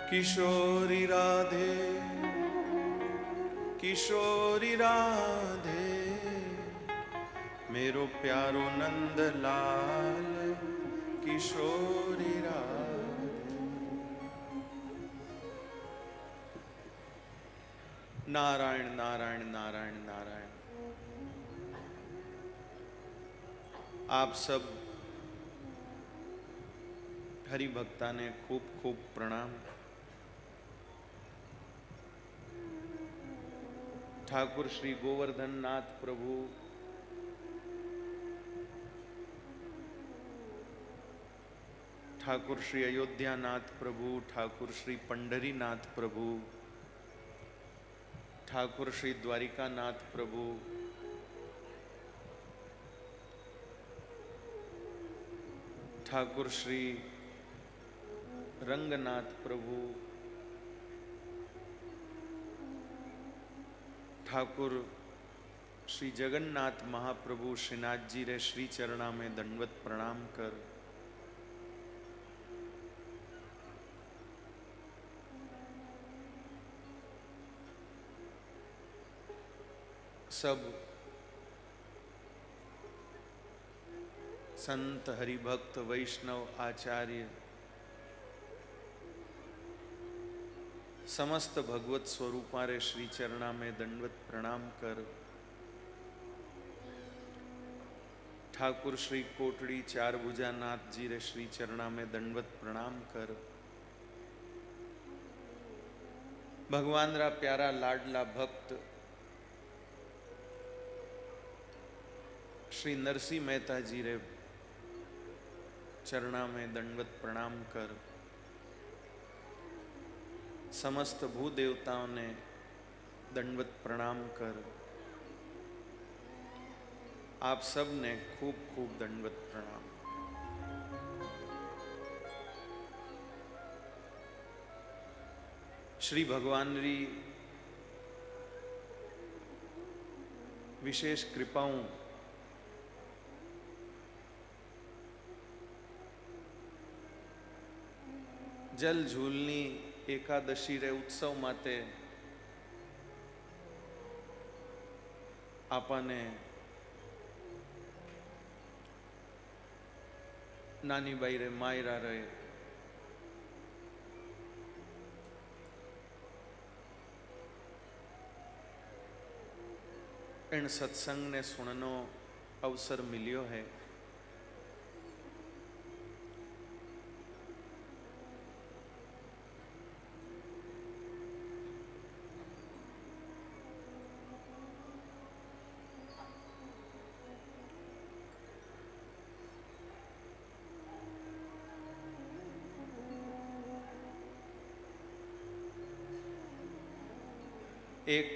किशोरी राधे किशोरी राधे मेरो प्यारो नंद लाल किशोरी राधे। नारायण नारायण नारायण नारायण। आप सब हरि भक्ता ने खूब खूब प्रणाम। ठाकुर श्री गोवर्धन नाथ प्रभु ठाकुर श्री अयोध्या नाथ प्रभु ठाकुर श्री पंढरी नाथ प्रभु ठाकुर श्री द्वारिका नाथ प्रभु ठाकुर श्री रंगनाथ प्रभु ठाकुर श्री जगन्नाथ महाप्रभु श्रीनाथ जी रे श्री चरणा में दंडवत प्रणाम कर सब संत हरिभक्त वैष्णव आचार्य समस्त भगवत स्वरूपारे श्री चरणा में दंडवत प्रणाम कर ठाकुर श्री कोटड़ी चार भुजा नाथ जी रे श्री चरणा में दंडवत प्रणाम कर भगवान रा प्यारा लाडला भक्त श्री नरसिंह मेहता जी रे चरणा में दंडवत प्रणाम कर समस्त भूदेवताओं ने दंडवत प्रणाम कर आप सब ने खूब खूब दंडवत प्रणाम। श्री भगवान री विशेष कृपाओं जल झूलनी एकादशी रे उत्सव माते आपने नानी बाई रे मायरा रे इन सत्संग ने सुननो अवसर मिलियो है। एक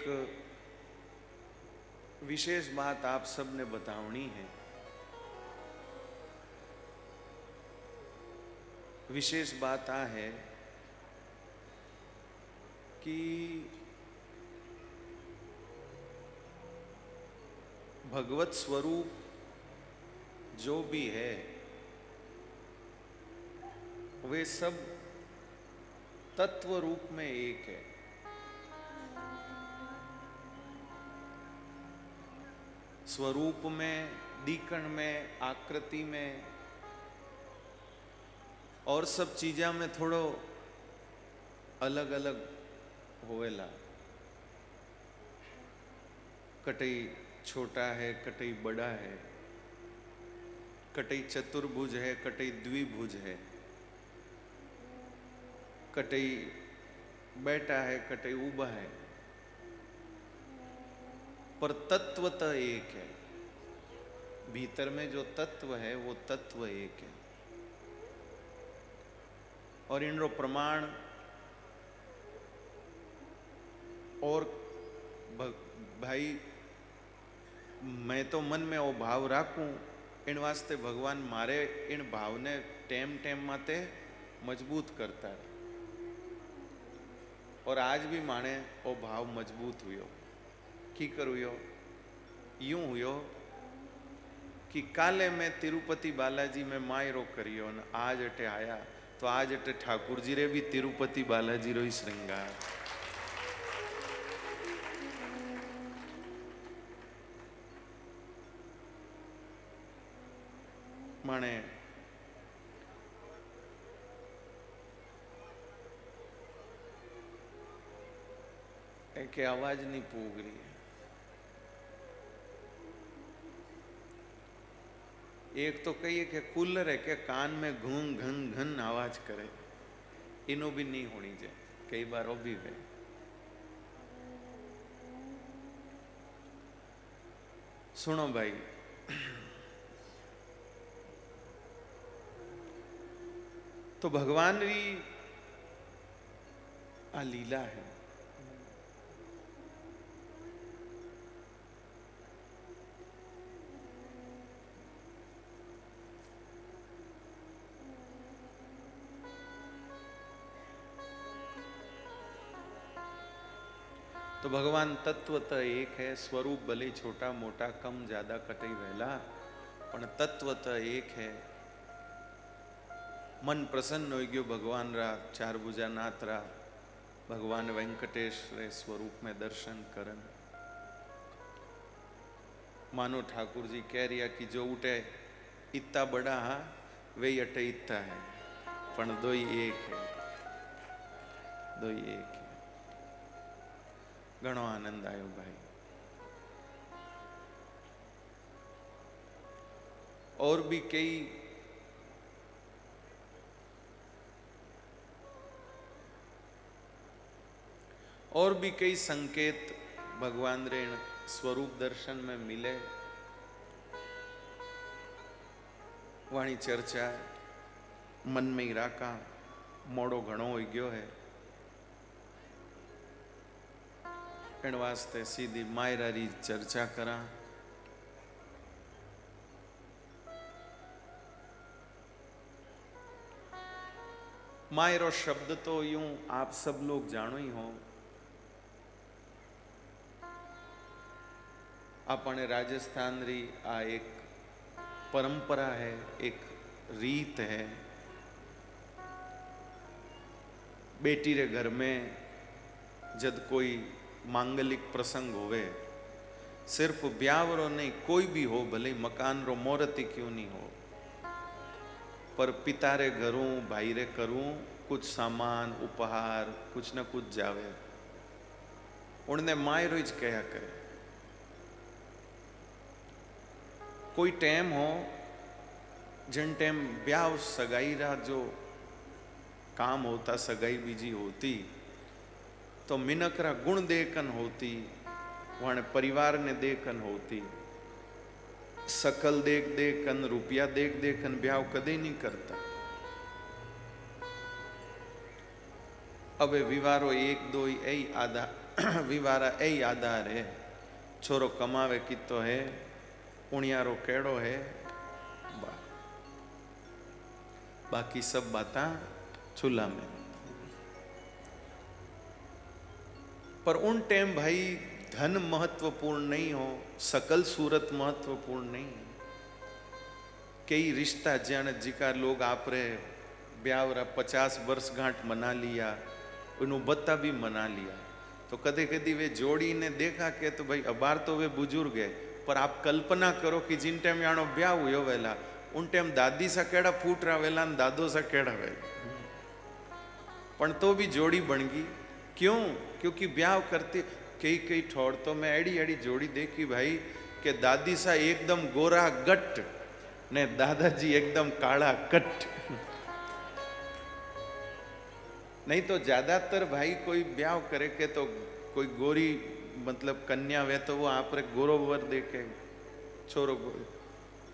विशेष बात आप सब ने बतावनी है। विशेष बात आ है कि भगवत स्वरूप जो भी है वे सब तत्व रूप में एक है। स्वरूप में, दीकण में, आकृति में और सब चीजा में थोड़ो अलग अलग होवेला। कटई छोटा है, कटई बड़ा है, कटई चतुर्भुज है, कटई द्विभुज है, कटई बैठा है, कटई ऊबा है, पर तत्वतः एक है। भीतर में जो तत्व है वो तत्व एक है। और इनरो प्रमाण और भाई मैं तो मन में वो भाव राखूं इन वास्ते भगवान मारे इन भाव ने टेम टेम माते मजबूत करता है। और आज भी माने वो भाव मजबूत हुयो। की करूयो यूं हुयो कि काले मैं तिरुपति बालाजी में मायरो करियो न आज अटे आया तो आज अटे ठाकुर जी रे भी तिरुपति बालाजी रो ही श्रृंगार माने के आवाज नहीं पूग रही है। एक तो कहिए कि कूलर है के कान में घूम घन घन आवाज करे, इनो भी नहीं होनी चाहिए, कई बार वो भी है। सुनो भाई, तो भगवान री आ लीला है। तो भगवान तत्वतः एक है, स्वरूप भले छोटा मोटा कम ज्यादा कटई वहेला, पण तत्वतः एक है। मन प्रसन्न हो गयो भगवान रा चार भुजा नाथ रा, भगवान वेंकटेश रे स्वरूप में दर्शन करन। मानो ठाकुर जी कह रिया कि जो उठे इतना बड़ा हा वे अटे इतना है, पण दो ही एक है, दो ही एक है। घणो आनंद आयो भाई। और भी कई संकेत भगवान रे स्वरूप दर्शन में मिले। वाणी चर्चा मन में ही राका, मोड़ो घणो हो गयो है, इन वास्ते सीधी मायरा री चर्चा करा। मायरो शब्द तो यूं आप सब लोग जानो ही हो। अपने राजस्थान री आ एक परंपरा है, एक रीत है। बेटी रे घर में जब कोई मांगलिक प्रसंग होवे, सिर्फ ब्यावरो नहीं, कोई भी हो, भले मकान रो मोहरती क्यों नहीं हो, पर पिता रे घरों भाई रे करूं कुछ सामान उपहार कुछ न कुछ जावे, उनने मायरो ज कहा करे। कोई टाइम हो जिन टाइम ब्याह सगाई रा जो काम होता, सगाई बीजी होती, तो मिनक रा गुण देखन होती, वहां परिवार ने देखन होती। सकल देख देखन, रुपया देख देखन ब्याह कदे नहीं करता। अबे विवारो एक दो ही आधार विवारा यही आधार है। छोरो कमावे कितो है, उणियारो केड़ो है, बाकी सब बाता चूल्हा में। पर उन टाइम भाई धन महत्वपूर्ण नहीं हो, सकल सूरत महत्वपूर्ण नहीं। कई रिश्ता जन जिका लोग आपरे ब्यावरा 50 वर्षगांठ मना लिया, उन्होंने बत्ता भी मना लिया, तो कदे कदी वे जोड़ी ने देखा के तो भाई अबार तो वे बुजुर्ग है, पर आप कल्पना करो कि जिन टाइम यानो ब्याह हुयो वेला, उन टाइम दादी सा केड़ा फूट रहा वेला, दादो सा केड़ा वेला, पण तो भी जोड़ी बन गई। क्यों? क्योंकि ब्याह करते कई कई ठोड़ तो मैं एड़ी एड़ी जोड़ी देखी भाई के दादी सा एकदम गोरा गट ने दादाजी एकदम काला कट। नहीं तो ज्यादातर भाई कोई ब्याह करे के तो कोई गोरी मतलब कन्या वे तो वो आप रे गोरो वर देखे छोरो गोरो,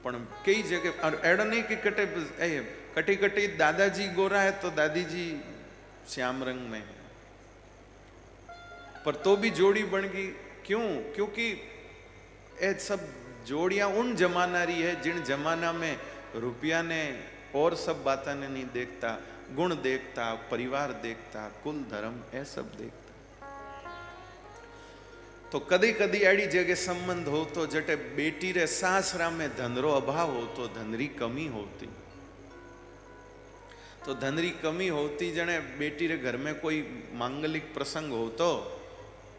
पण कई जगह एड़ा नहीं कि कटी कटी दादाजी गोरा है तो दादी जी श्याम रंग में है, पर तो भी जोड़ी बन गई। क्यों? क्योंकि ये सब जोड़ियां उन जमाना रही है जिन जमाना में रुपया ने और सब बातें ने नहीं देखता, गुण देखता, परिवार देखता, कुल धर्म ये सब देखता। तो कदी कदी एड़ी जगह संबंध हो तो जटे बेटी रे सासरा में धन रो अभाव हो तो धन री कमी होती, तो धनरी कमी होती जने बेटी रे घर में कोई मांगलिक प्रसंग हो तो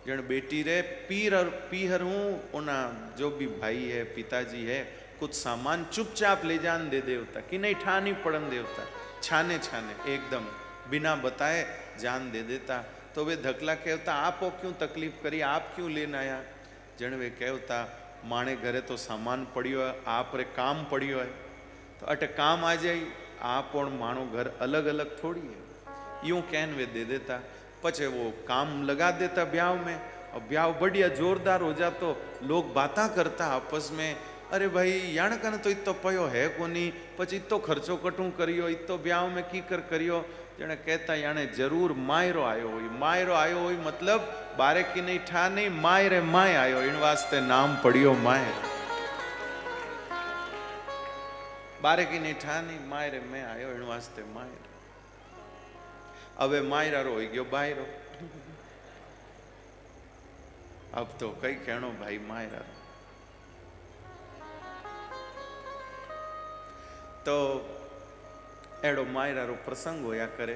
जन बेटी रे पीहर हूँ उना जो भी भाई है पिताजी है कुछ सामान चुपचाप ले जान दे देवता कि नहीं ठानी पड़न देवता छाने छाने एकदम बिना बताए जान दे देता। तो वे धकला कहता आपो क्यों तकलीफ करी आप क्यों लेने आया। जन वे कहता माणे घरे तो सामान पड़ियो है आप रे काम पड़ियो है तो अटे काम आ जाए आप और मानो घर अलग अलग थोड़ी है यूं कहन वे दे देता। पछे वो काम लगा देता ब्याह में और ब्याह बढ़िया जोरदार हो जातो लोग बातें करता आपस में अरे भाई याण कने तो इतो पयो है कोनी पछी इतो खर्चो कटू करियो इतो ब्याह में की कर करियो। जने कहता याने जरूर मायरो आयो हुई मतलब बारे की नहीं ठा नहीं माय रे माय आयो इन वास्ते नाम पड़ियो माय बारे की नहीं ठा नहीं माय रे मैं आयो इन वास्ते माय अबे मायरा रो गयो बायरो अब तो कई कहनो भाई मायरा तो एड़ो मायरा रो प्रसंग होया करे।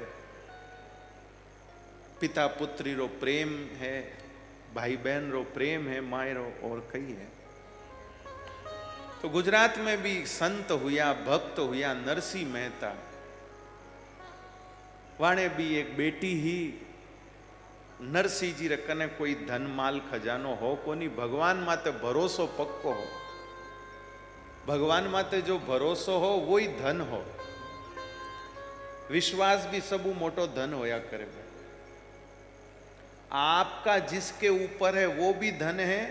पिता पुत्री रो प्रेम है भाई बहन रो प्रेम है मायरो और कई है। तो गुजरात में भी संत हुआ भक्त हुआ नरसिंह मेहता वाणे भी एक बेटी ही नरसिंह जी रे कने कोई धन माल खजानो हो कोनी भगवान माते भरोसो पक्को हो भगवान माते जो भरोसो हो वो ही धन हो विश्वास भी सबू मोटो धन होया करे। आपका जिसके ऊपर है वो भी धन है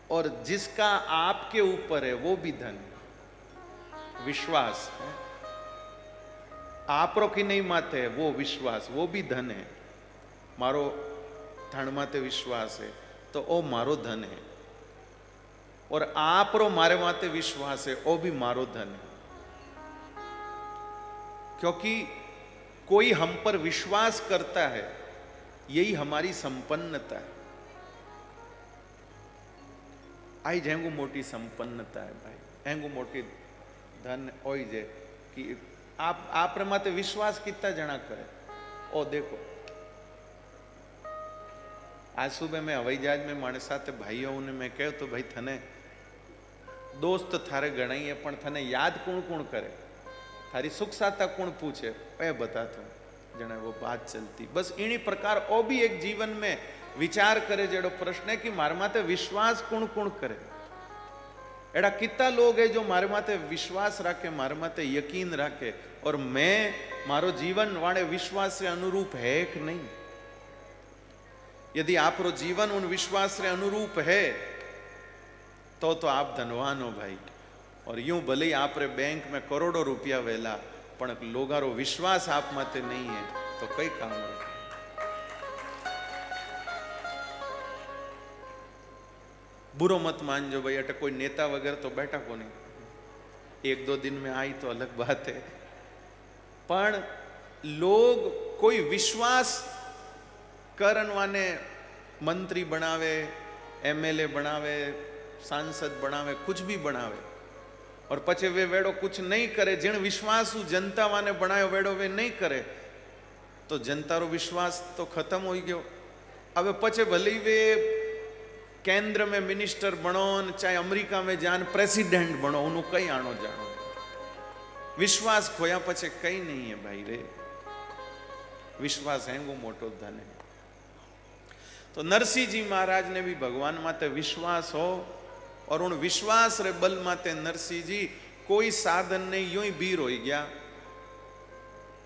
और जिसका आपके ऊपर है वो भी धन है। विश्वास है आपरो की नहीं माते है वो विश्वास वो भी धन है। मारो धन माते विश्वास है तो ओ मारो धन है और आपरो मारे माते विश्वास है ओ भी मारो धन है। क्योंकि कोई हम पर विश्वास करता है यही हमारी संपन्नता है। आई जेंगू मोटी संपन्नता है भाई एंगू मोटी धन ओई जे कि आप माते विश्वास कितना जना करे। ओ देखो आज सुबह मैं हवाई जहाज में माने साथे भाईओ ने मैं कहो तो भाई थने दोस्त थारे गणाई है पण थने याद कौन कौन करे थारी सुख साता कौन पूछे ए बता तू जने वो बात चलती बस इन्हीं प्रकार ओ भी एक जीवन में विचार करे जेड़ो प्रश्न है कि मारे माते विश्वास कौन कौन करे। एड़ा कितना लोग है जो मारे माते विश्वास राखे मारे माते यकीन राखे और मैं मारो जीवन वाणे विश्वास से अनुरूप है कि नहीं। यदि आपरो जीवन उन विश्वास से अनुरूप है तो आप धनवान हो भाई। और यूं भले ही आप रे बैंक में करोड़ों रुपया वेला पण लोगारो विश्वास आप माते नहीं है तो कई काम रखे। बुरो मत मानजो भाई अटे कोई नेता वगैरह तो बैठा को नहीं एक दो दिन में आई तो अलग बात है पण लोग कोई विश्वास करन वाने मंत्री बनावे एमएलए बनावे सांसद बनावे कुछ भी बनावे और पछे वे वेड़ो कुछ नहीं करे जिन विश्वास जनता वाने बनायो वेड़ो वे नहीं करे तो जनता रो विश्वास तो खत्म हो गयो। अब पछे भले वे केंद्र में मिनिस्टर बनो चाहे अमेरिका में जान प्रेसिडेंट बनो उन्हों कई आनो जानो विश्वास खोया पछे कई नहीं है भाई रे। विश्वास है वो मोटो धन है। तो नरसिंह जी महाराज ने भी भगवान माते विश्वास हो और उन विश्वास रे बल माते नरसिंह जी कोई साधन नहीं यूं ही बीर हो गया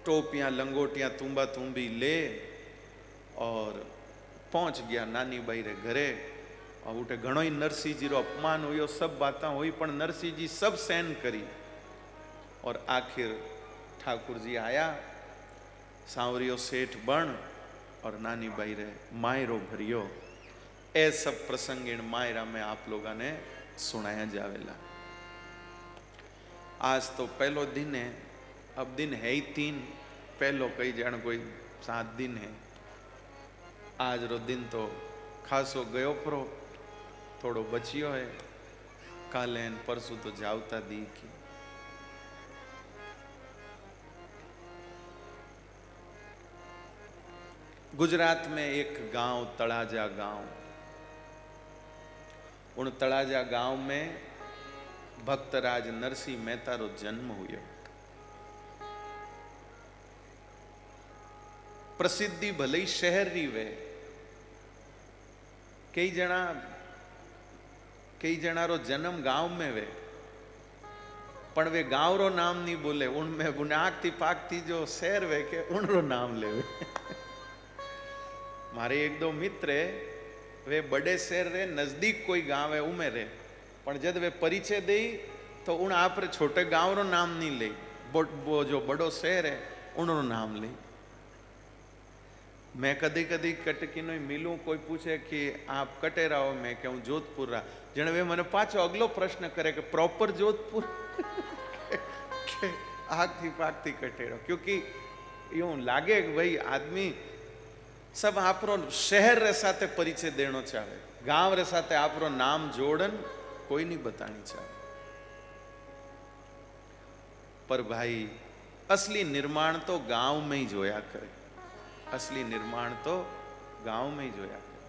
टोपियां लंगोटियां तुम्बा तुम्बी ले और पहुंच गया नानी बाई रे घरे। और उठे घणो ही नरसिंह जी रो अपमान हुई सब बातें हुई पण नरसिंह जी सब सहन करी और आखिर ठाकुर जी आया सांवरियो सेठ बन और नानी बाई रे मायरो भरियो। ए सब प्रसंग इन मायरा में आप लोगों ने सुनाया जावेला। आज तो पहलो दिन है अब दिन है ही 3 पहलो कई जन कोई 7 दिन है। आज रो दिन तो खासो गयो परो थोड़ो बचियो है काले परसों तो जावता दी की गुजरात में एक गांव तळाजा गांव, उन तळाजा गांव में भक्तराज नरसिंह मेहता रो जन्म हुयो। प्रसिद्धि भले ही शहर री वे, कई जना रो जन्म गांव में वे, पण वे गांव रो नाम नहीं बोले, उनमें बुनाकती पाकती जो शहर वे के उन रो नाम ले वे। मारे एक दो मित्र वे बड़े शहर रे नजदीक कोई गांव है उमें रे, पण जब वे परिचय दे तो उन आप रे छोटे गांव रो नाम नहीं ले, वो जो बड़ो शहर है उन रो नाम ले। मैं कदी कदी कटकी नो मिलूं, कोई पूछे कि आप कटे रहो, मैं कहूँ जोधपुर रहा, जने वे मैंने पाछो अगलो प्रश्न करे कि प्रॉपर जोधपुर के आगती पागती कटेड़ो, क्योंकि यूं लागे कि भाई आदमी सब आपरो शहर रे साथे परिचय देनो चाहे, गांव रे साथे आपरो नाम जोड़न कोई नहीं बतानी चाहे। पर भाई असली निर्माण तो गांव में ही जोया करे, असली निर्माण तो गांव में ही जोया करे।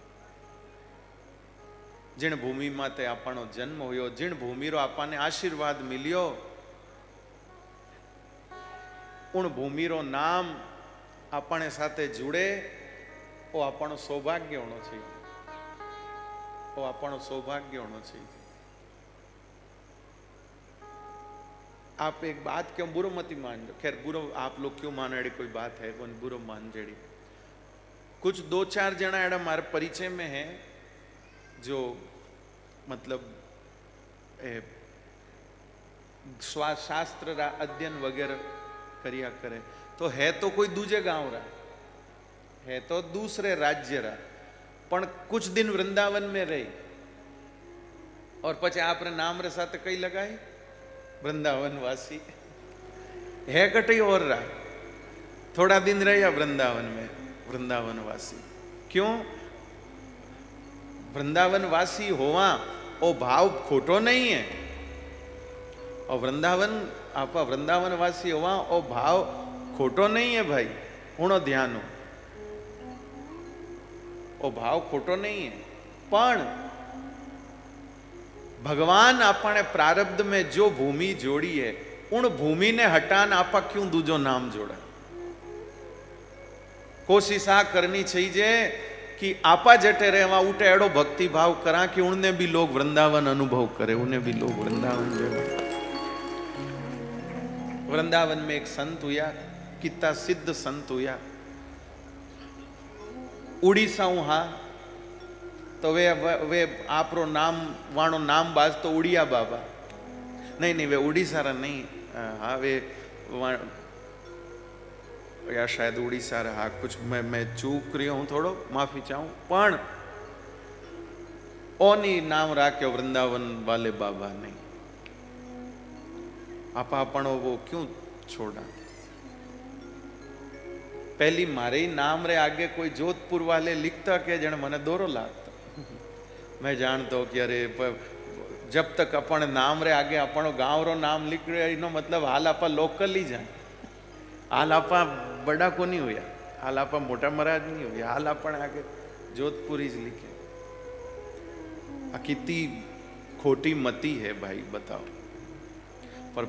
जिन भूमि माते आपनो जन्म होयो, जिन भूमि रो आपने आशीर्वाद मिलियो, उन भूमि रो नाम अपने साथे जुड़े, वो आपनो सौभाग्य होना चाहिए, वो आपनो सौभाग्य होना चाहिए। आप एक बात क्यों बुरो मत मान लो, खैर बुरो आप लोग क्यों मान रहे, कोई बात है वो बुरो मान जड़ी। कुछ दो चार जना एड़ा हमारे परिचय में है जो मतलब शास्त्र रा अध्ययन वगैरह करिया करे, तो है तो कोई दूजे गांव रहा है, तो दूसरे राज्य रहा, पण कुछ दिन वृंदावन में रही और पचे आपने नाम रे साथ कई लगाई वृंदावन वासी है, कटई और रहा, थोड़ा दिन रहा वृंदावन में वृंदावन वासी। क्यों? वृंदावन वासी होवा ओ भाव खोटो नहीं है, और वृंदावन आपा वृंदावन वासी होवा ओ भाव खोटो नहीं है भाई, हुणो ध्यान हो, ओ भाव खोटो नहीं है। पण भगवान आपने प्रारब्ध में जो भूमि जोड़ी है, उन भूमि ने हटान आपा क्यों दूजो नाम जोड़ा। कोशिश आ करनी चाहिए कि आपा जटे रहे वहां उठे एड़ो भक्ति भाव करा कि उन्हें भी लोग वृंदावन अनुभव करे, उन्हें भी लोग वृंदावन जाए। वृंदावन में एक संत हुआ, कितना सिद्ध संत हुआ, उड़ीसा हा, तो वे आपरो नाम वाणो नाम बाज तो उड़िया बाबा, नहीं वे उड़ीसा रा नहीं, हाँ वे या शायद उड़ीसा रहा, कुछ मैं चूक रही हूं, थोड़ो माफी चाहूं, पण ओनी नाम राख्यो वृंदावन वाले बाबा नहीं। आपणो वो क्यों छोड़ा। पहली मारे नाम रे आगे कोई जोधपुर वाले लिखता के जन मने दोरो लागता। मैं जानता कि अरे जब तक अपन नाम रे आगे अपनो गांव रो नाम लिख रहे, इनो मतलब हाल आपा लोकल ही जाए, हाल आपा बड़ा को नहीं हुआ, हाल आपा मोटा महाराज नहीं हुआ, हाल अपन आगे जोधपुर ही लिखे। आ कितनी खोटी मती है भाई बताओ। पर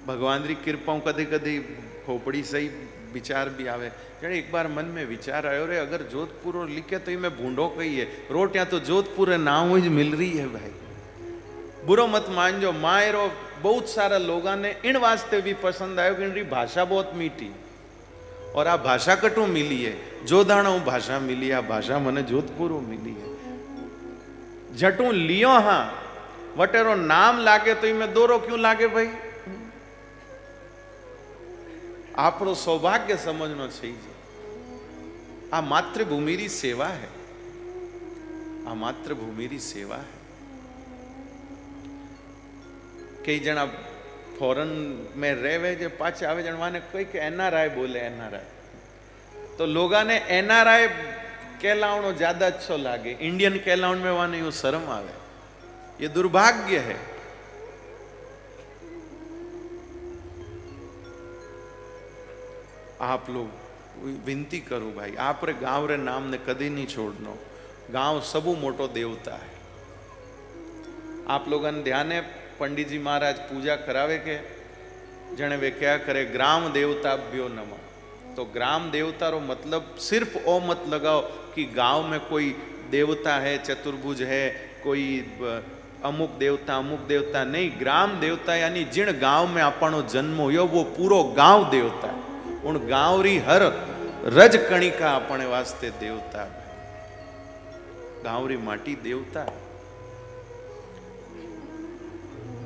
भगवान री कृपा कदी कदी खोपड़ी सही विचार भी आवे। जने एक बार मन में विचार आयो रे, अगर जोधपुर लिखे तो मैं भूंडो कही है, रोट या तो जोधपुर नाम ही मिल रही है भाई। बुरो मत मान जो, मायरो बहुत सारा लोगों ने इन वास्ते भी पसंद आयो कि इनकी भाषा बहुत मीठी, और आ भाषा कटू मिली है, जोधाणु भाषा मिली, आ भाषा मने जोधपुर मिली है। जटू लियो हाँ वटेरो नाम लागे तो इमें दोरो क्यों लागे भाई। आपनो सौभाग्य समझना चाहिए। आ मातृभूमि री सेवा है, आ मातृभूमि री सेवा है। कई जना फॉरेन में रहे जो पाचे आवे जन माने कोई के एनआरआई बोले, एनआरआई तो लोगा ने एनआरआई कहलावनो ज्यादा अच्छो लागे, इंडियन कहलावन में वाने यूं शर्म आवे। ये दुर्भाग्य है। आप लोग विनती करूं भाई, आप रे गांव रे नाम ने कदी नहीं छोड़नो। गांव सबू मोटो देवता है। आप लोगों ने ध्यान है, पंडित जी महाराज पूजा करावे के जने वे क्या करे, ग्राम देवताभ्यो नमः। तो ग्राम देवता रो मतलब सिर्फ ओ मत लगाओ कि गांव में कोई देवता है, चतुर्भुज है, कोई अमुक देवता नहीं। ग्राम देवता यानी जिन गांव में आपनो जन्म हुयो वो पूरो गांव देवता है। उन गांव री हर रज कणिका अपने वास्ते देवता है। गांव री माटी देवता है।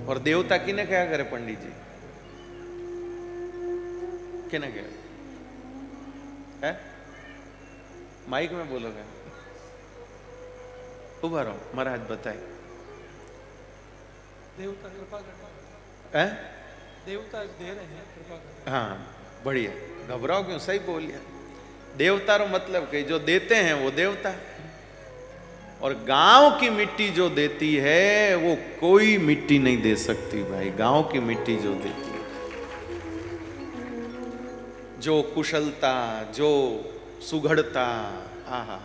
और देवता किने क्या करे पंडित जी, किने क्या है? माइक में बोलोगे? उभा रहो, महाराज बताए। देवता कृपा करता है, देवता दे रहे हैं कृपा करता। हाँ बढ़िया, घबराओ क्यों, सही बोलिए। देवता रो मतलब कि जो देते हैं वो देवता, और गांव की मिट्टी जो देती है वो कोई मिट्टी नहीं दे सकती भाई। गांव की मिट्टी जो देती है, जो कुशलता, जो सुघड़ता, हा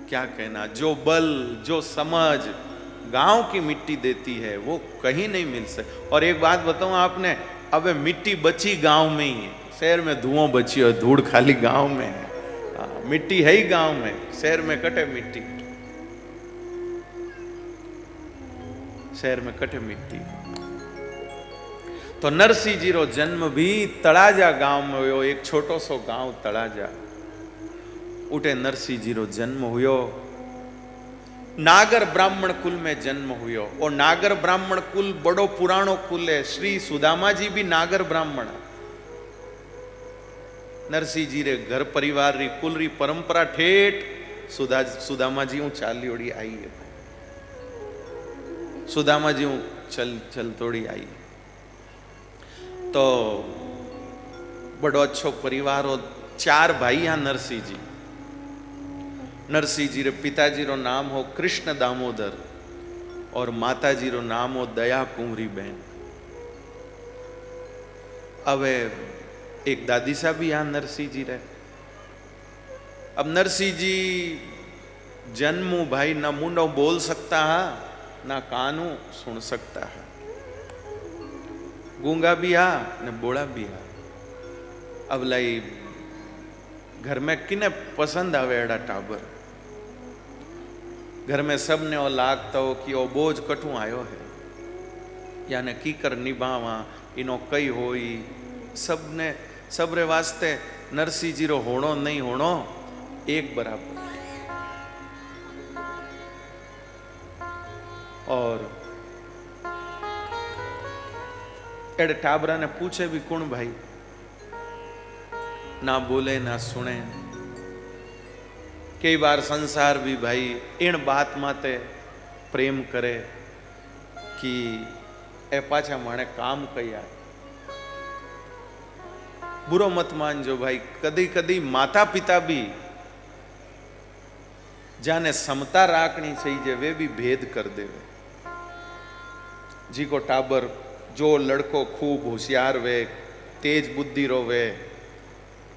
क्या कहना, जो बल, जो समझ गांव की मिट्टी देती है वो कहीं नहीं मिल सकती। और एक बात बताऊं आपने, अब मिट्टी बची गांव में ही है। शहर में धुआं बची और धूड़ खाली गांव में है। मिट्टी है ही गांव में, शहर में कटे मिट्टी, शहर में कटे मिट्टी। तो नरसिंह जी रो जन्म भी तळाजा गांव में हुयो। एक छोटो सो गांव तळाजा, उठे नरसिंह जी रो जन्म हुयो। नागर ब्राह्मण कुल में जन्म हुयो। और नागर ब्राह्मण कुल बड़ो पुराणो कुल है। श्री सुदामा जी भी नागर ब्राह्मण। नरसिंह जी रे घर परिवार री कुल री परंपरा ठेठ सुदामा जी चाली ओड़ी आई है। सुदामा जी चल तोड़ी आई। तो बड़ो अच्छो परिवार हो। 4 भाई हैं नरसिंह जी। नरसिंह जी रे पिताजी रो नाम हो कृष्ण दामोदर और माताजी रो नाम हो दया कुंवरी बहन। अब एक दादी साहब भी यहाँ नरसिंह जी रहे। अब नरसिंह जी जन्मू भाई ना मुंडो बोल सकता है ना कानू सुन सकता है। गूंगा भी आ ने बोला भी आ। अब लाई घर में किने पसंद आवे एड़ा टाबर। घर में सब ने ओ लागता हो कि ओ बोझ कठू आयो है, याने की कर निभावा इनो कई होई। सबने सबरे वास्ते नरसिंह जी रो होणो नहीं होणो एक बराबर। और एड़े टाबरा ने पूछे भी कौन भाई, ना बोले ना सुने। कई बार संसार भी भाई इन बात माते प्रेम करे कि ए पाछा माने काम कया। बुरो मत मानजो भाई, कदी कदी माता पिता भी जाने समता राखनी चाहिए वे भी भेद कर देवे। जी को टाबर जो लड़को खूब होशियार वे, तेज बुद्धि रो वे,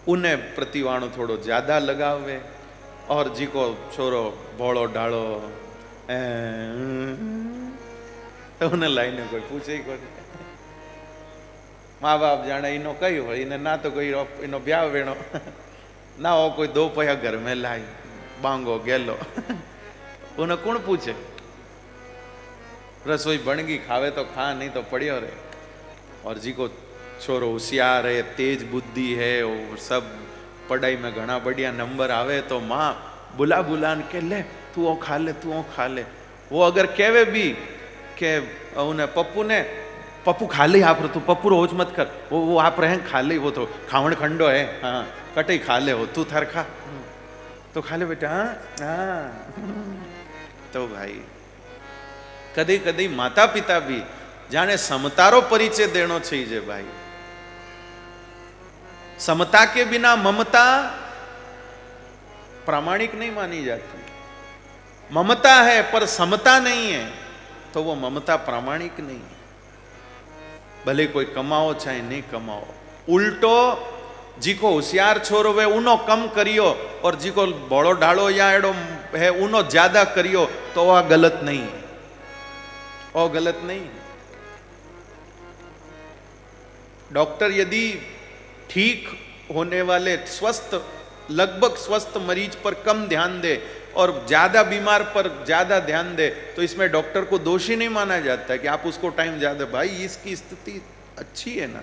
उन्हें प्रतिवाणु थोड़ो ज्यादा लगावे। और जी को छोरो भोड़ो ढालो तो उन्हें लाइने कोई पूछे ही कोई। माँ बाप जाने इनो कई हो, इन्हें ना तो कोई इनो ब्याह वेणो ना हो, कोई 2 पैसा घर में लाई बांगो गेलो उन्हें कौन पूछे। रसोई बन गई, खावे तो खा, नहीं तो पड़ियो रे। और जी को छोरो होशियार है, तेज बुद्धि है, और सब पढ़ाई में घना बढ़िया नंबर आवे तो माँ बुला बुलान के ले तू वो खा ले, तू वो खा ले। वो अगर कहवे भी के उन्हें पप्पू खा ले आप, तू पप्पू रोज मत कर, वो आप रहे खा ले, वो तो खावण खंडो है, हाँ कटे खा ले, हो तू थर खा तो खा ले बेटा। हाँ तो भाई कदी कदी माता पिता भी जाने समतारो परिचय देनो चाहिए भाई। समता के बिना ममता प्रामाणिक नहीं मानी जाती। ममता है पर समता नहीं है तो वो ममता प्रामाणिक नहीं है। भले कोई कमाओ चाहे नहीं कमाओ। उल्टो जी को होशियार छोरो वे उनो कम करियो और जी को बड़ो ढालो या एडो है उनो ज्यादा करियो तो वह गलत नहीं है, वो गलत नहीं है। डॉक्टर यदि ठीक होने वाले स्वस्थ लगभग स्वस्थ मरीज पर कम ध्यान दे और ज्यादा बीमार पर ज्यादा ध्यान दे तो इसमें डॉक्टर को दोषी नहीं माना जाता है कि आप उसको टाइम ज्यादा, भाई इसकी स्थिति अच्छी है ना।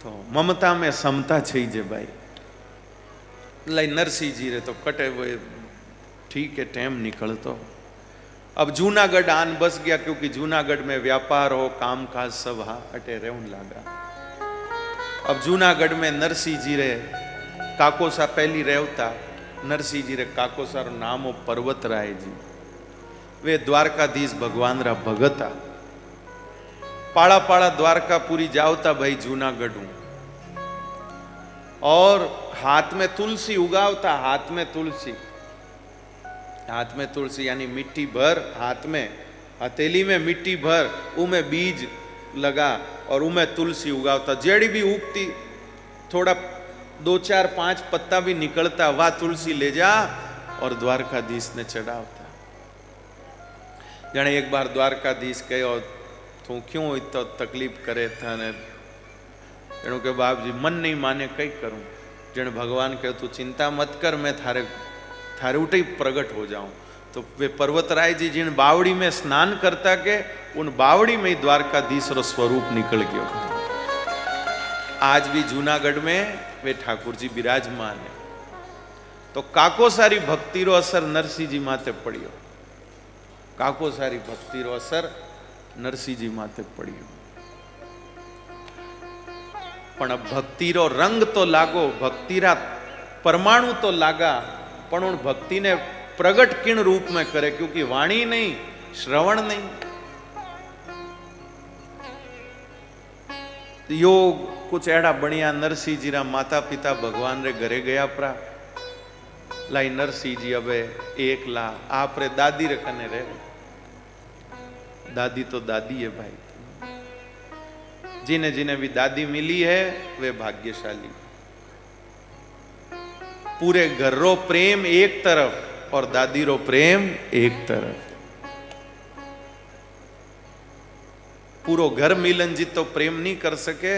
तो ममता में समता चाहिए भाई। लाई नरसिंह जी रे तो कटे वो ठीक है टाइम निकलतो। अब जूनागढ़ आन बस गया क्योंकि जूनागढ़ में व्यापार हो काम काज सब हा अटे रेवन लागा। अब जूनागढ़ में नरसिंह जी रे काको सा पहली रेवता नरसिंह जी रे काको सारो नाम हो पर्वत राय जी। वे द्वारकाधीश भगवान रा भगता पाड़ा पाड़ा द्वारका पूरी जावता भाई जूनागढ़ हूं और हाथ में तुलसी उगावता, हाथ में तुलसी, हाथ में तुलसी यानी मिट्टी भर हाथ में हथेली में मिट्टी भर उमे बीज लगा और उमे तुलसी उगावता। जेड़ी भी उगती थोड़ा 2 4 5 पत्ता भी निकलता वह तुलसी ले जा और द्वारकाधीश ने चढ़ावता। जाने एक बार द्वारकाधीश कहो तू क्यों इतना तकलीफ करे था ने एणु के बाप जी मन नहीं माने कई करूं। जन भगवान कहे तू चिंता मत कर मैं थारे थारे उठे प्रगट हो जाऊं। तो वे पर्वतराय जी जिन बावड़ी में स्नान करता के उन बावड़ी में ही द्वारकाधीश रो स्वरूप निकल गयो। आज भी जूनागढ़ में वे ठाकुर जी विराजमान है। तो काको सारी भक्ति रो असर नरसिंह जी माते पड़ियो, काको सारी भक्ति रो असर नरसिंह जी माते पड़ियो। पण भक्ति रो रंग तो लागो, भक्ति रा परमाणु तो लागा, पण उन भक्ति ने प्रगट किन रूप में करे क्योंकि वाणी नहीं श्रवण नहीं। योग कुछ एड़ा बढ़िया नरसिंह जी रा माता पिता भगवान रे घरे गया परा लाई नरसिंह जी अब एकला आप रे दादी रे कने रे। दादी तो दादी है भाई, जिन्हें जिन्हें भी दादी मिली है वे भाग्यशाली। पूरे घर रो प्रेम एक तरफ और दादी रो प्रेम एक तरफ। पूरो घर मिलन जी तो प्रेम नहीं कर सके,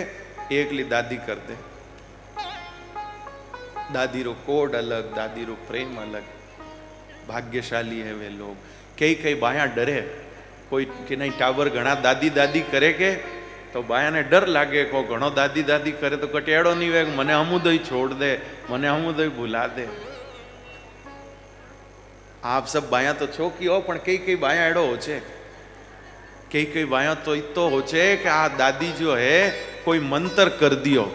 एकली दादी कर दे। दादी रो कोड अलग, दादी रो प्रेम अलग। भाग्यशाली है वे लोग। कई कई बाया डरे कोई कि नहीं टावर घना दादी दादी करे के तो बाया ने डर लागे को घणो दादी दादी करे तो कटेड़ो नहीं वे मने हमुदय छोड़ दे, मने हमुदय भुला दे। आप सब बाया तो छोकी हो पण कई कई बाया एड़ो हो छे, कई कई बाया तो इतो हो छे कि आ दादी जो है कोई मंत्र कर दियो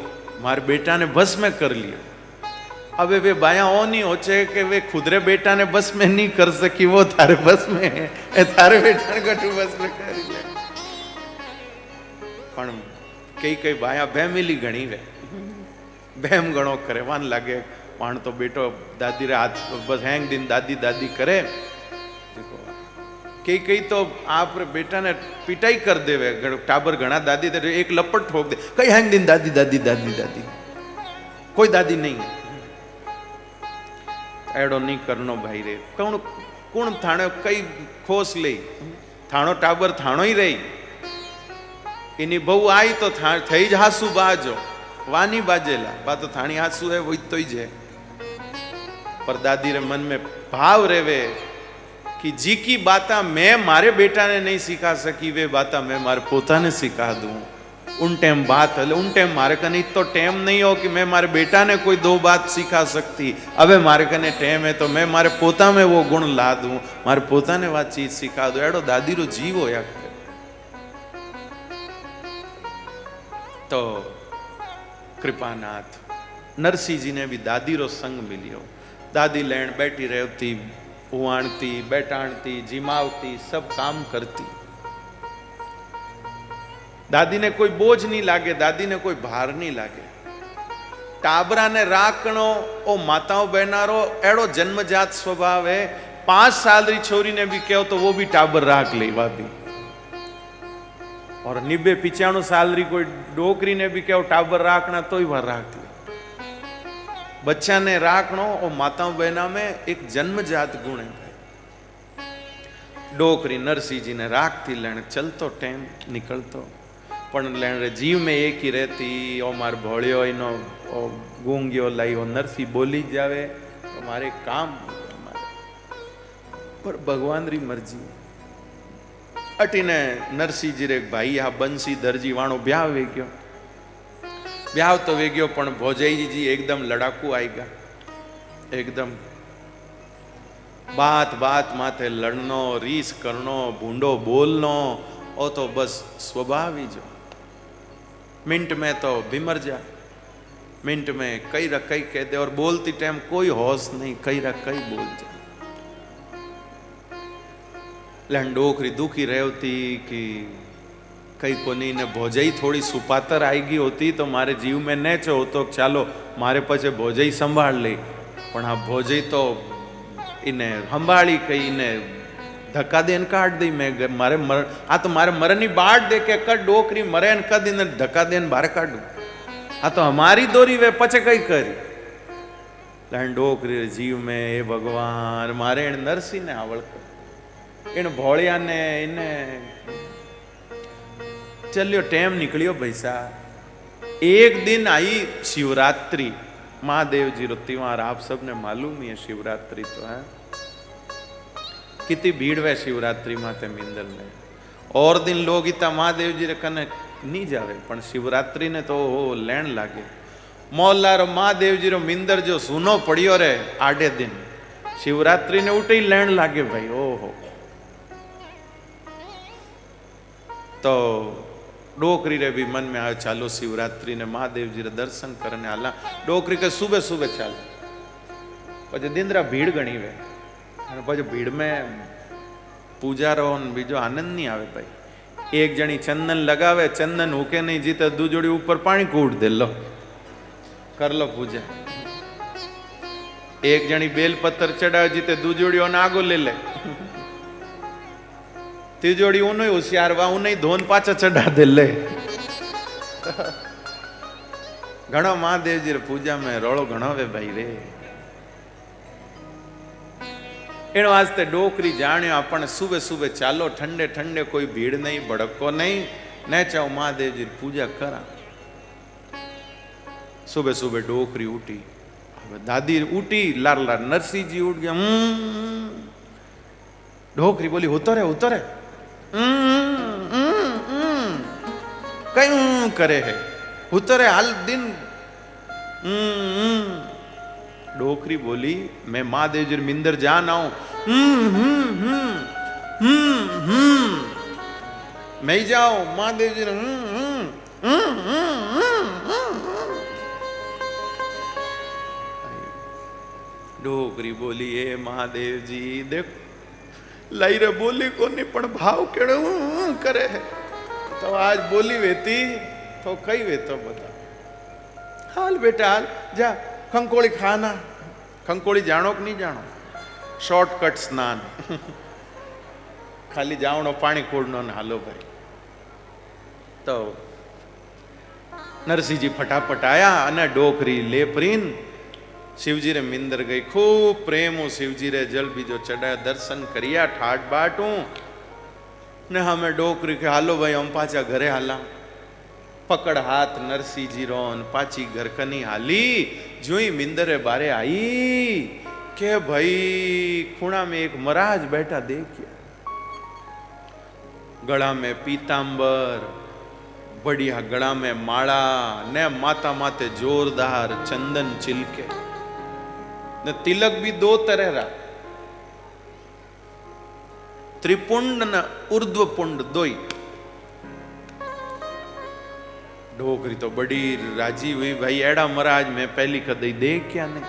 मारे बेटा ने बस में कर लियो। अब वे बाया ओ नहीं हो छे कि वे खुदरे बेटा ने बस में नहीं कर सकी, वो थारे बस में है, थारे बेटा ने कटू बस में कर लिया। पण कई कई बाया बेमिली घणी वे बेम घणो करे वान लागे पण तो बेटो दादी रे हाथ बस हैंग दिन दादी दादी करे। देखो कई कई तो आप रे बेटा ने पिटाई कर देवे टाबर घना दादी दे एक लपट ठोक दे कई हैंग दिन दादी दादी दादी दादी कोई दादी नहीं है। एड़ो नहीं करनो भाई रे कौन कौन थाने कई खोस ले थानो टाबर थानो ही रही इनी बहु आई तो थई ज हासू बाजो वानी बाजेला बा तो थानी हासू है वो तो ही जे। पर दादी रे मन में भाव रेवे कि जी की बाता मैं मारे बेटा ने नहीं सिखा सकी वे बाता मैं मारे पोता ने सिखा दूं। उन टाइम बात हले उन टाइम मारे कने तो टाइम नहीं हो कि मैं मारे बेटा ने कोई 2 बात सिखा सकती। अबे मारे कने टाइम है तो मैं मारे पोता में वो गुण ला दूं, मारे पोता ने वो चीज सिखा दूं। एड़ो दादी रो जीव होया। तो कृपानाथ नरसिंह जी ने भी दादी रो संग मिलियो। दादी लैंड बैठी रहती उवाणती बैठाणती जिमावती सब काम करती। दादी ने कोई बोझ नहीं लागे, दादी ने कोई भार नहीं लागे। टाबरा ने राखणो ओ माताओं बहनारो एड़ो जन्मजात स्वभाव है। 5 साल री छोरी ने भी कहो तो वो भी टाबर राख ले वा भी और 90-95 साल री कोई डोकरी ने भी कहो टाबर राखना तो ही वह राख ले। बच्चा ने राखनो और माताओं बहना में एक जन्मजात गुण है भाई। डोकरी नरसिंह जी ने राखती लेने चलतो टेम निकलतो पण लेने जीव में एक ही रहती। ओ मार भोळियो इनो ओ गूंगियो लाई ओ नरसिंह बोली जावे तो मारे काम पर भगवान री मर्जी। अटीने नरसिंह जी रे भाई आ बंसी दर्जी वाणो ब्याह वे गयो। ब्याह तो वे गयो पण भोजाई जी एकदम लड़ाकू आई गया। एकदम बात बात माथे लड़नो रीस करनो भूंडो बोलनो ओ तो बस स्वभाव ही जो। मिनट में तो बिमर जा, मिनट में कई र कई कह दे और बोलती टाइम कोई होश नहीं, कई र कई बोल जा। लेन डोकरी दुखी रहती कि कई कोनी ने भोजाई थोड़ी सुपातर आएगी होती तो मारे जीव में न चो तो चालो मारे पछे भोजाई संभाल ले। पण आ भोजाई तो इने संभाली कई ने धक्का देन काट दी। मैं मारे मर आ तो मारे मरनी बाट दे के कद डोकरी मरे न कद इने धक्का देन बाहर काढू। आ तो हमारी दोरी वे पछे कई करी। लेन डोकरी जीव में ए भगवान मारे नरसिंह ने आवड़ इन भोळिया ने इने चलियो टेम निकलियो भैसा। एक दिन आई शिवरात्रि, महादेव जी रो त्योहार आप सबने मालूम ही है। शिवरात्रि तो है कितनी भीड़ वे शिवरात्रि माते मिंदल में। और दिन लोग इतना महादेव जी रे कने नहीं जावे पण शिवरात्रि ने तो हो लेन लागे। मोहल्ला रो महादेव जी रो मिंदर जो सुनो पड़ियो रे आडे दिन शिवरात्रि ने उठे ही लेन लागे भाई। ओहो तो डोकरी रे भी मन में आयो चालो शिवरात्रि ने महादेव जी रे दर्शन करने आला। डोकरी के सुबह सुबह चालो पछे दिनरा भीड़ गणी वे पछे भीड़ में पूजा रो बीजो आनंद नहीं आवे भाई। एक जणी चंदन लगावे, चंदन हुके नहीं जीते दूजोड़ी ऊपर पानी कूट दे लो कर लो पूजा। एक जणी बेल पत्थर चढ़ावे जीते दूजोड़ी आगो ले ले। तीजोड़ी उन्हें होशियार वा उन्हें धोन पाचा चढ़ा दे ले। घणो महादेव जी पूजा में रोड़ो घणो वे भाई रे। इन वास्ते डोकरी जाण्यो अपन सुबह सुबह चालो ठंडे ठंडे कोई भीड़ नहीं भड़को नहीं न चाहो महादेव जी पूजा करा। सुबह सुबह डोकरी उठी दादी उठी लार लार नरसिंह जी उठ गया। डोकरी बोली उतरे उतरे कई करे है उतरे हाल दिन। डोकरी बोली मैं महादेव जी मिंदर जान आऊं। मैं ही जाऊं महादेव जी। डोकरी बोली ए महादेव जी देखो लाई रे बोली को नहीं पण भाव केड़ो करे है। तो आज बोली वेती तो कई वे तो बता हाल बेटा हाल जा खंकोड़ी खाना। खंकोड़ी जानो कि नहीं जानो? शॉर्टकट स्नान खाली जावनो पानी खोड़नो ने हालो भाई। तो नरसिंह जी फटाफट आया अने डोकरी लेपरीन शिवजी रे मिंदर गई। खूब प्रेमो शिवजी रे जल बीजो चढ़ाया दर्शन करिया ठाट बाटू ने हमें डोकरी के हालो भाई हम पाचा घरे हाला। पकड़ हाथ नरसिंह जी रोन पाची घर कनी हाली। जोई मिंदरे बारे आई के भाई खूणा में एक महाराज बैठा देखिए। गला में पीतांबर बढ़िया गला में माला ने माता माते जोरदार चंदन चिलके न तिलक भी दो तरह रा त्रिपुंड न ऊर्ध्वपुंड दोई। डोकरी तो बड़ी राजी हुई भाई एड़ा महाराज मैं पहली कदई देख क्या नहीं।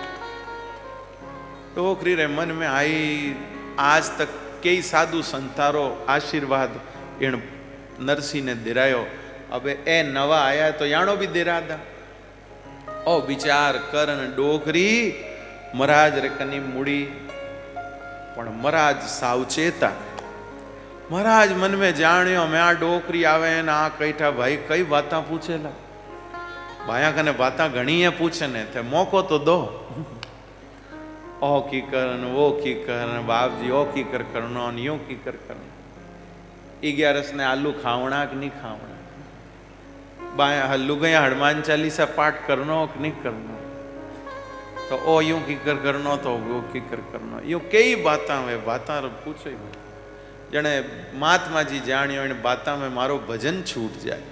डोकरी रे मन में आई आज तक कई साधु संतारो आशीर्वाद इन नरसिंह ने दिरायो अब ए नवा आया तो यानो भी दिरा दा। ओ विचार करन डोकरी महाराज रे कनी मुड़ी पण महाराज सावचेता महाराज मन में जाण्यो मैं आ डोकरी आवे ने आ कैठा भाई कई बात पूछेला भाया कने बात घणी है पूछे ने थे मौको तो दो ओ की करन वो की करन बाप जी ओ की कर करनो यूं की कर करनो 11 ने आलू खावना कि नहीं खावना बाया हल्लू गया हनुमान चालीसा पाठ करनो कि नहीं करनो तो ओ यूं की कर करनो तो वो की कर करनो यूं कई बाता वे बाता पूछे जने महात्मा जी जानियो इन बाता में मारो भजन छूट जाए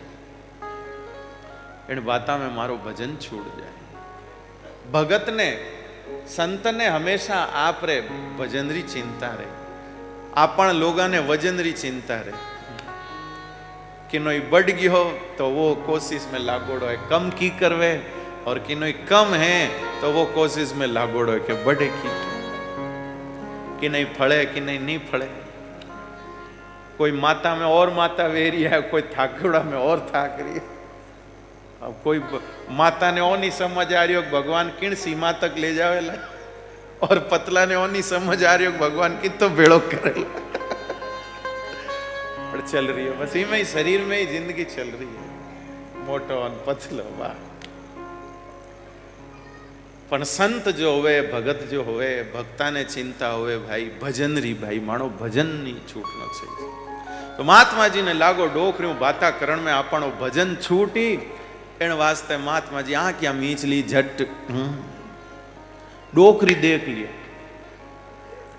इन बाता में मारो भजन छूट जाए भगत ने संत ने हमेशा आप रे भजन री चिंता रे आपण लोगा ने वजन री चिंता रे कि नोई बढ़ गयो तो वो कोशिश में लागोड़ो है कम की करवे और कि नोई कम है तो वो कोशिश में लागोड़ो है कि बढ़े की कि नहीं फड़े कि नहीं फड़े कोई माता में और माता वेरी है कोई थाकड़ा में और थाक रही है अब कोई माता ने ओ नहीं समझ आ रही हो भगवान किन सीमा तक ले जावेला और पतला ने ओ नहीं समझ आ रही हो भगवान की तो बेड़ो करेला पर चल रही है बस में ही शरीर में ही जिंदगी चल रही है मोटो और पतलो वाह पण संत जो होवे भगत जो होवे भक्ता ने चिंता होवे भाई भजन री भाई मानो भजन नहीं छूटना चाहिए तो महात्मा जी ने लागो डोकरियों बाता करण में आपनो भजन छूटी इन वास्ते महात्मा जी आ क्या मीच ली झट डोकरी देख लिया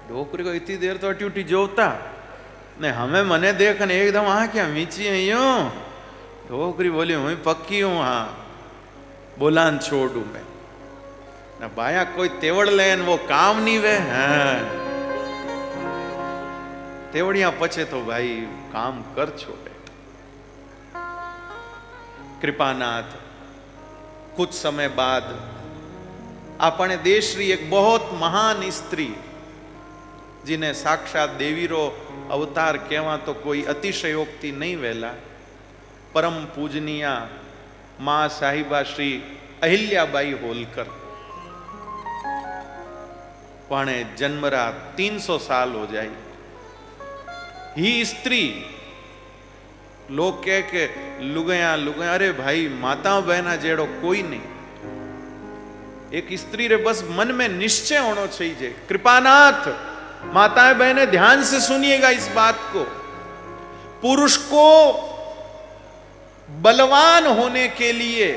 डोकरी को इतनी देर तो अटी उठी जोता ने हमें मने देख ने एकदम आ क्या मीची है यूं डोकरी बोली मैं पक्की हूं हाँ बोलान छोड़ू मैं ना बाया कोई तेवड़ लेन वो काम नहीं वे हाँ तेवड़िया पछे तो भाई काम कर छोड़े कृपानाथ कुछ समय बाद अपने देश री एक बहुत महान स्त्री जिन्हें साक्षात देवी रो अवतार कहवा तो कोई अतिशयोक्ति नहीं वेला परम पूजनीय मां साहिबा श्री अहिल्याबाई होलकर पाने जन्मरा 300 साल हो जाए ही स्त्री लोग कह के लुगया लुगया अरे भाई माता बहना जेड़ो कोई नहीं एक स्त्री रे बस मन में निश्चय होना चाहिए कृपानाथ माताएं बहनें ध्यान से सुनिएगा इस बात को पुरुष को बलवान होने के लिए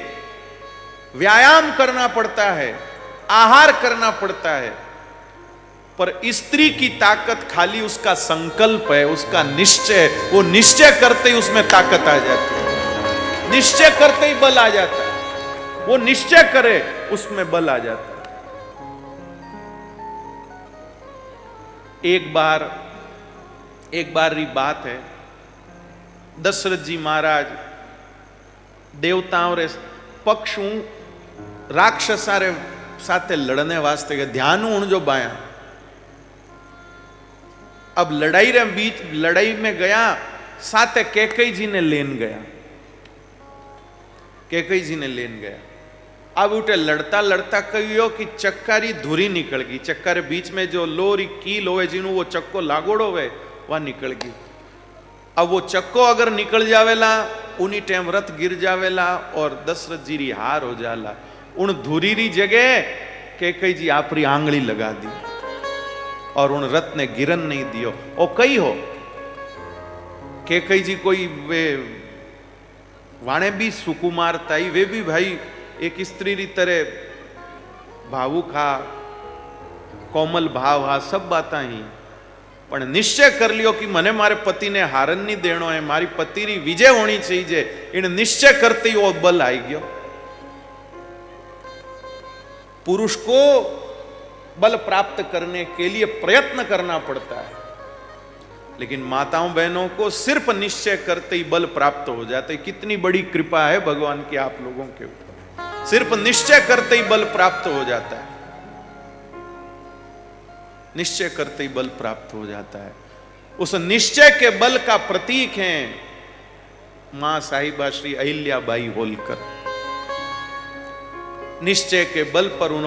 व्यायाम करना पड़ता है आहार करना पड़ता है पर स्त्री की ताकत खाली उसका संकल्प है उसका निश्चय वो निश्चय करते ही उसमें ताकत आ जाती है निश्चय करते ही बल आ जाता है वो निश्चय करे उसमें बल आ जाता है एक बार री बात है दशरथ जी महाराज देवताओं रे पक्ष राक्षसा रे साथे लड़ने वास्ते के ध्यान हूं जो बाया अब लड़ाई में गया साथे कैकेयी जी ने लेन गया कैकेयी जी ने लेन गया अब उठे लड़ता लड़ता कहियो कि चक्कारी धुरी निकल गई चक्कर बीच में जो लोरी कील होवे जिन्हों वो चक्को लागोड़ो वे वह निकल गई अब वो चक्को अगर निकल जावेला उन्हीं टाइम रथ गिर जावेला और दशरथ जी री हार हो जाला उन धुरी री जगह कैकेयी जी आपरी आंगली लगा दी और उन रथ ने गिरन नहीं दियो और कई हो कैकेयी जी कोई वे वाणे भी सुकुमार ताई वे भी भाई एक स्त्री री तरह भावुक हा कोमल भाव हा सब बाता ही पण निश्चय कर लियो कि मने मारे पति ने हारन नहीं देनो है मारी पति री विजय होनी चाहिए इन निश्चय करते ही वो बल आई गयो पुरुष को बल प्राप्त करने के लिए प्रयत्न करना पड़ता है लेकिन माताओं बहनों को सिर्फ निश्चय करते ही बल प्राप्त हो जाता है कितनी बड़ी कृपा है भगवान की आप लोगों के ऊपर सिर्फ निश्चय करते ही बल प्राप्त हो जाता है निश्चय करते ही बल प्राप्त हो जाता है उस निश्चय के बल का प्रतीक है मां साहिबा श्री अहिल्याबाई होलकर निश्चय के बल पर उन्होंने